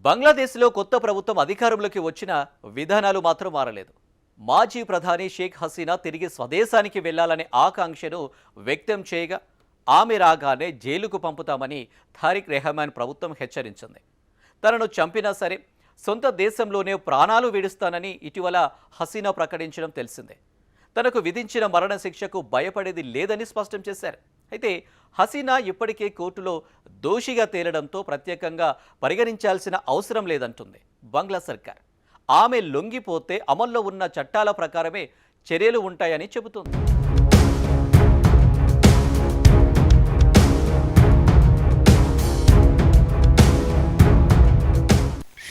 బంగ్లాదేశ్లో కొత్త ప్రభుత్వం అధికారంలోకి వచ్చిన విధానాలు మాత్రం మారలేదు. మాజీ ప్రధాని షేక్ హసీనా తిరిగి స్వదేశానికి వెళ్లాలనే ఆకాంక్షను వ్యక్తం చేయగా ఆమె రాగానే జైలుకు పంపుతామని తారిక్ రెహమాన్ ప్రభుత్వం హెచ్చరించింది. తనను చంపినా సరే సొంత దేశంలోనే ప్రాణాలు విడుస్తానని ఇటీవల హసీనా ప్రకటించడం తెలిసిందే. తనకు విధించిన మరణశిక్షకు భయపడేది లేదని స్పష్టం చేశారు. అయితే హసీనా ఇప్పటికే కోర్టులో దోషిగా తేలడంతో ప్రత్యేకంగా పరిగణించాల్సిన అవసరం లేదంటుంది బంగ్లా సర్కార్. ఆమె లొంగిపోతే అమల్లో ఉన్న చట్టాల ప్రకారమే చర్యలు ఉంటాయని చెబుతోంది.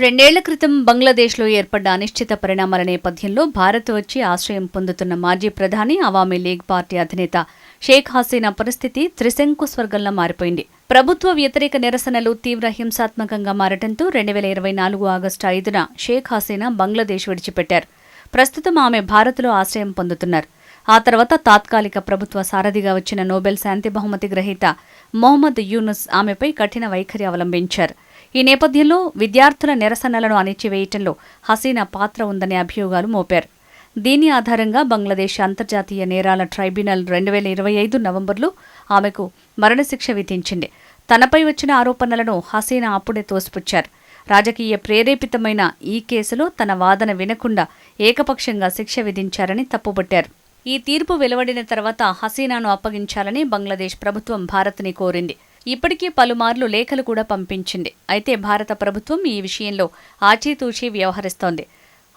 రెండేళ్ల క్రితం బంగ్లాదేశ్లో ఏర్పడ్డ అనిశ్చిత పరిణామాల నేపథ్యంలో భారత్ వచ్చి ఆశ్రయం పొందుతున్న మాజీ ప్రధాని అవామీ లీగ్ పార్టీ అధినేత షేక్ హసీనా పరిస్థితి త్రిశంకు స్వర్గంలా మారిపోయింది. ప్రభుత్వ వ్యతిరేక నిరసనలు తీవ్ర హింసాత్మకంగా మారటంతో 2024 ఆగస్టు 5న షేక్ హసీనా బంగ్లాదేశ్ విడిచిపెట్టారు. ప్రస్తుతం ఆమె భారత్లో ఆశ్రయం పొందుతున్నారు. ఆ తర్వాత తాత్కాలిక ప్రభుత్వ సారథిగా వచ్చిన నోబెల్ శాంతి బహుమతి గ్రహీత మొహమ్మద్ యూనుస్ ఆమెపై కఠిన వైఖరి అవలంబించారు. ఈ నేపథ్యంలో విద్యార్థుల నిరసనలను అణిచివేయటంలో హసీనా పాత్ర ఉందనే అభియోగాలు మోపారు. దీని ఆధారంగా బంగ్లాదేశ్ అంతర్జాతీయ నేరాల ట్రైబ్యునల్ 2025 నవంబర్లో ఆమెకు మరణశిక్ష విధించింది. తనపై వచ్చిన ఆరోపణలను హసీనా అప్పుడే తోసిపుచ్చారు. రాజకీయ ప్రేరేపితమైన ఈ కేసులో తన వాదన వినకుండా ఏకపక్షంగా శిక్ష విధించారని తప్పుపట్టారు. ఈ తీర్పు వెలువడిన తర్వాత హసీనాను అప్పగించాలని బంగ్లాదేశ్ ప్రభుత్వం భారత్ని కోరింది. ఇప్పటికీ పలుమార్లు లేఖలు కూడా పంపించింది. అయితే భారత ప్రభుత్వం ఈ విషయంలో ఆచితూచి వ్యవహరిస్తోంది.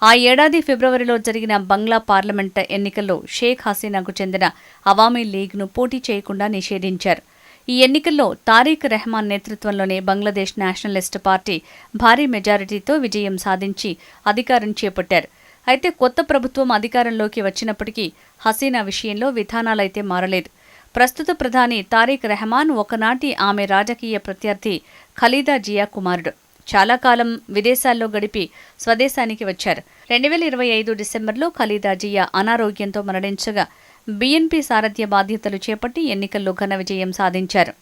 ఆ ఏడాది ఫిబ్రవరిలో జరిగిన బంగ్లా పార్లమెంట్ ఎన్నికల్లో షేక్ హసీనాకు చెందిన అవామీ లీగ్ను పోటీ చేయకుండా నిషేధించారు. ఈ ఎన్నికల్లో తారిక్ రెహమాన్ నేతృత్వంలోని బంగ్లాదేశ్ నేషనలిస్ట్ పార్టీ భారీ మెజారిటీతో విజయం సాధించి అధికారం చేపట్టారు. అయితే కొత్త ప్రభుత్వం అధికారంలోకి వచ్చినప్పటికీ హసీనా విషయంలో విధానాలైతే మారలేదు. ప్రస్తుత ప్రధాని తారిక్ రెహమాన్ ఒకనాటి ఆమె రాజకీయ ప్రత్యర్థి ఖలీదా జియా కుమారుడు. చాలా కాలం విదేశాల్లో గడిపి స్వదేశానికి వచ్చారు. 2025 డిసెంబర్లో ఖలీదా జియా అనారోగ్యంతో మరణించగా బీఎన్పీ సారథ్య బాధ్యతలు చేపట్టి ఎన్నికల్లో ఘన విజయం సాధించారు.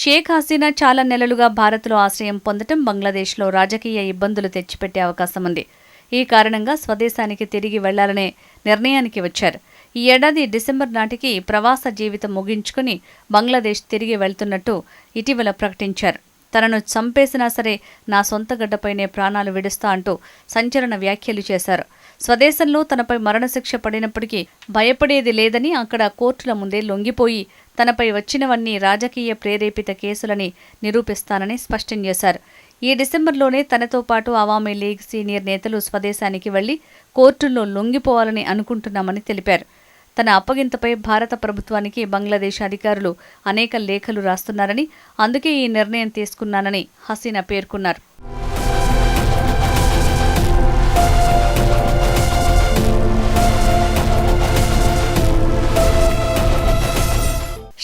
షేక్ హసీనా చాలా నెలలుగా భారత్లో ఆశ్రయం పొందటం బంగ్లాదేశ్లో రాజకీయ ఇబ్బందులు తెచ్చిపెట్టే అవకాశం ఉంది. ఈ కారణంగా స్వదేశానికి తిరిగి వెళ్లాలనే నిర్ణయానికి వచ్చారు. ఈ ఏడాది డిసెంబర్ నాటికి ప్రవాస జీవితం ముగించుకుని బంగ్లాదేశ్ తిరిగి వెళ్తున్నట్టు ఇటీవల ప్రకటించారు. తనను చంపేసినా సరే నా సొంత గడ్డపైనే ప్రాణాలు విడుస్తా అంటూ సంచలన వ్యాఖ్యలు చేశారు. స్వదేశంలో తనపై మరణశిక్ష పడినప్పటికీ భయపడేది లేదని, అక్కడ కోర్టుల ముందే లొంగిపోయి తనపై వచ్చినవన్నీ రాజకీయ ప్రేరేపిత కేసులని నిరూపిస్తానని స్పష్టం చేశారు. ఈ డిసెంబర్లోనే తనతో పాటు అవామీ లీగ్ సీనియర్ నేతలు స్వదేశానికి వెళ్లి కోర్టుల్లో లొంగిపోవాలని అనుకుంటున్నామని తెలిపారు. తన అప్పగింతపై భారత ప్రభుత్వానికి బంగ్లాదేశ్ అధికారులు అనేక లేఖలు రాస్తున్నారని, అందుకే ఈ నిర్ణయం తీసుకున్నానని హసీనా పేర్కొన్నారు.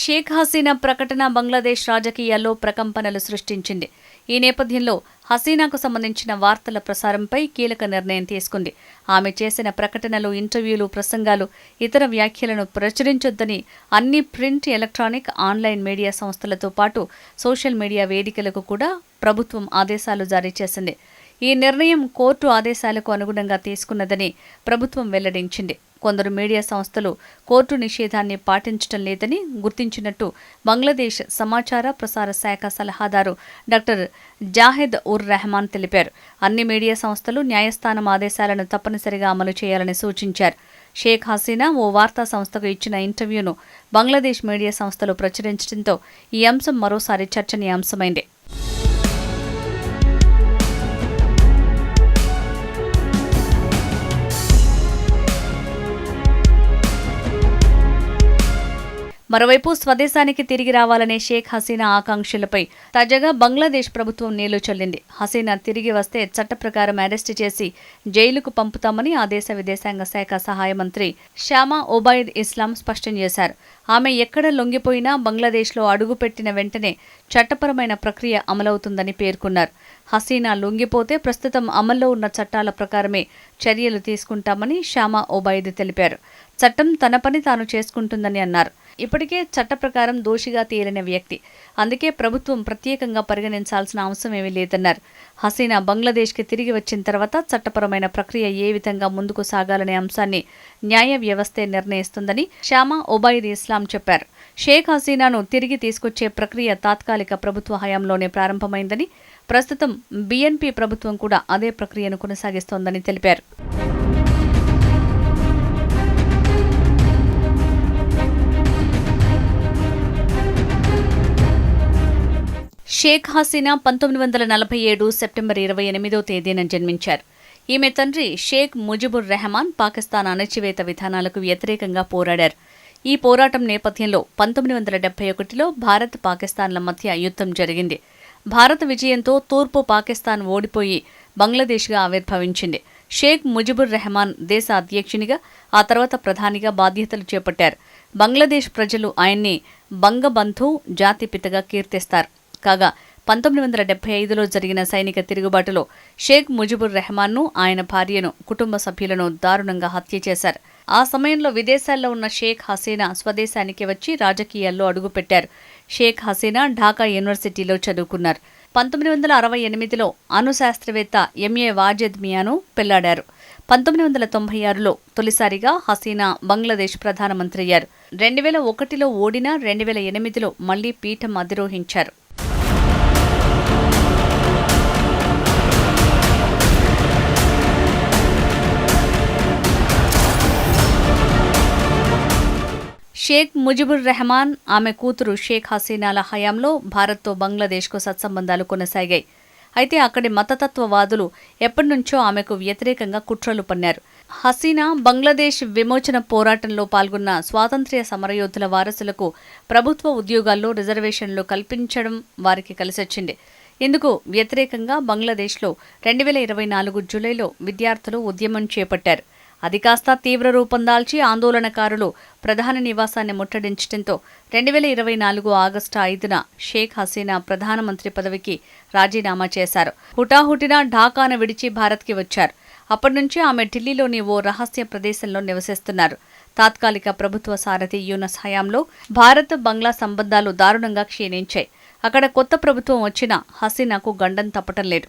షేక్ హసీనా ప్రకటన బంగ్లాదేశ్ రాజకీయాల్లో ప్రకంపనలు సృష్టించింది. ఈ నేపథ్యంలో హసీనాకు సంబంధించిన వార్తల ప్రసారంపై కీలక నిర్ణయం తీసుకుంది. ఆమె చేసిన ప్రకటనలు, ఇంటర్వ్యూలు, ప్రసంగాలు, ఇతర వ్యాఖ్యలను ప్రచురించొద్దని అన్ని ప్రింట్, ఎలక్ట్రానిక్, ఆన్లైన్ మీడియా సంస్థలతో పాటు సోషల్ మీడియా వేదికలకు కూడా ప్రభుత్వం ఆదేశాలు జారీ చేసింది. ఈ నిర్ణయం కోర్టు ఆదేశాలకు అనుగుణంగా తీసుకున్నదని ప్రభుత్వం వెల్లడించింది. కొందరు మీడియా సంస్థలు కోర్టు నిషేధాన్ని పాటించడం లేదని గుర్తించినట్టు బంగ్లాదేశ్ సమాచార ప్రసార శాఖ సలహాదారు డాక్టర్ జాహెద్ ఉర్ రెహమాన్ తెలిపారు. అన్ని మీడియా సంస్థలు న్యాయస్థానం ఆదేశాలను తప్పనిసరిగా అమలు చేయాలని సూచించారు. షేక్ హసీనా ఓ వార్తా సంస్థకు ఇచ్చిన ఇంటర్వ్యూను బంగ్లాదేశ్ మీడియా సంస్థలు ప్రచురించడంతో ఈ అంశం మరోసారి చర్చనీయాంశమైంది. మరోవైపు స్వదేశానికి తిరిగి రావాలనే షేక్ హసీనా ఆకాంక్షలపై తాజాగా బంగ్లాదేశ్ ప్రభుత్వం నీళ్లు చల్లింది. హసీనా తిరిగి వస్తే చట్ట ప్రకారం అరెస్టు చేసి జైలుకు పంపుతామని ఆ దేశ విదేశాంగ శాఖ సహాయ మంత్రి షామా ఒబైద్ ఇస్లాం స్పష్టం చేశారు. ఆమె ఎక్కడ లొంగిపోయినా బంగ్లాదేశ్లో అడుగుపెట్టిన వెంటనే చట్టపరమైన ప్రక్రియ అమలవుతుందని పేర్కొన్నారు. హసీనా లొంగిపోతే ప్రస్తుతం అమల్లో ఉన్న చట్టాల ప్రకారమే చర్యలు తీసుకుంటామని షామా ఒబైద్ తెలిపారు. చట్టం తన పని తాను చేసుకుంటుందని అన్నారు. ఇప్పటికే చట్ట ప్రకారం దోషిగా తేలిన వ్యక్తి, అందుకే ప్రభుత్వం ప్రత్యేకంగా పరిగణించాల్సిన అవసరం ఏమీ లేదన్నారు. హసీనా బంగ్లాదేశ్కి తిరిగి వచ్చిన తర్వాత చట్టపరమైన ప్రక్రియ ఏ విధంగా ముందుకు సాగాలనే అంశాన్ని న్యాయ వ్యవస్థే నిర్ణయిస్తుందని షామా ఒబైద్ ఇస్లాం చెప్పారు. షేక్ హసీనాను తిరిగి తీసుకొచ్చే ప్రక్రియ తాత్కాలిక ప్రభుత్వ హయాంలోనే ప్రారంభమైందని, ప్రస్తుతం బీఎన్పీ ప్రభుత్వం కూడా అదే ప్రక్రియను కొనసాగిస్తోందని తెలిపారు. షేక్ హసీనా 1947 సెప్టెంబర్ 28వ తేదీన జన్మించారు. ఈమె తండ్రి షేక్ ముజిబుర్ రెహమాన్ పాకిస్తాన్ అణచివేత విధానాలకు వ్యతిరేకంగా పోరాడారు. ఈ పోరాటం నేపథ్యంలో 1971లో భారత్ పాకిస్తాన్ల మధ్య యుద్ధం జరిగింది. భారత విజయంతో తూర్పు పాకిస్తాన్ ఓడిపోయి బంగ్లాదేశ్గా ఆవిర్భవించింది. షేక్ ముజిబుర్ రెహమాన్ దేశ అధ్యక్షునిగా, ఆ తర్వాత ప్రధానిగా బాధ్యతలు చేపట్టారు. బంగ్లాదేశ్ ప్రజలు ఆయన్ని బంగబంధు జాతిపితగా కీర్తిస్తారు. కాగా 1975లో జరిగిన సైనిక తిరుగుబాటులో షేక్ ముజిబుర్ రెహమాన్ను, ఆయన భార్యను, కుటుంబ సభ్యులను దారుణంగా హత్య చేశారు. ఆ సమయంలో విదేశాల్లో ఉన్న షేక్ హసీనా స్వదేశానికి వచ్చి రాజకీయాల్లో అడుగుపెట్టారు. షేక్ హసీనా ఢాకా యూనివర్సిటీలో చదువుకున్నారు. 1968లో అణుశాస్త్రవేత్త ఎంఏ వాజెద్ మియాను పెళ్లాడారు. 1996లో తొలిసారిగా హసీనా బంగ్లాదేశ్ ప్రధానమంత్రి అయ్యారు. 2001లో ఓడినా 2008లో మళ్లీ పీఠం అధిరోహించారు. షేక్ ముజిబుర్ రెహమాన్, ఆమె కూతురు షేక్ హసీనాల హయాంలో భారత్తో బంగ్లాదేశ్కు సత్సంబంధాలు కొనసాగాయి. అయితే అక్కడి మతతత్వవాదులు ఎప్పటినుంచో ఆమెకు వ్యతిరేకంగా కుట్రలు పన్నారు. హసీనా బంగ్లాదేశ్ విమోచన పోరాటంలో పాల్గొన్న స్వాతంత్ర్య సమరయోధుల వారసులకు ప్రభుత్వ ఉద్యోగాల్లో రిజర్వేషన్లు కల్పించడం వారికి కలిసొచ్చింది. ఇందుకు వ్యతిరేకంగా బంగ్లాదేశ్లో 2024 జూలైలో విద్యార్థులు ఉద్యమం చేపట్టారు. అది కాస్త తీవ్ర రూపం దాల్చి ఆందోళనకారులు ప్రధాన నివాసాన్ని ముట్టడించడంతో 2024 ఆగస్టు 5న షేక్ హసీనా ప్రధానమంత్రి పదవికి రాజీనామా చేశారు. హుటాహుటిన ఢాకాను విడిచి భారత్కి వచ్చారు. అప్పటి నుంచి ఆమె ఢిల్లీలోని ఓ రహస్య ప్రదేశంలో నివసిస్తున్నారు. తాత్కాలిక ప్రభుత్వ సారథి యూనస్ హయాంలో భారత్ బంగ్లా సంబంధాలు దారుణంగా క్షీణించాయి. అక్కడ కొత్త ప్రభుత్వం వచ్చినా హసీనాకు గండం తప్పటం లేదు.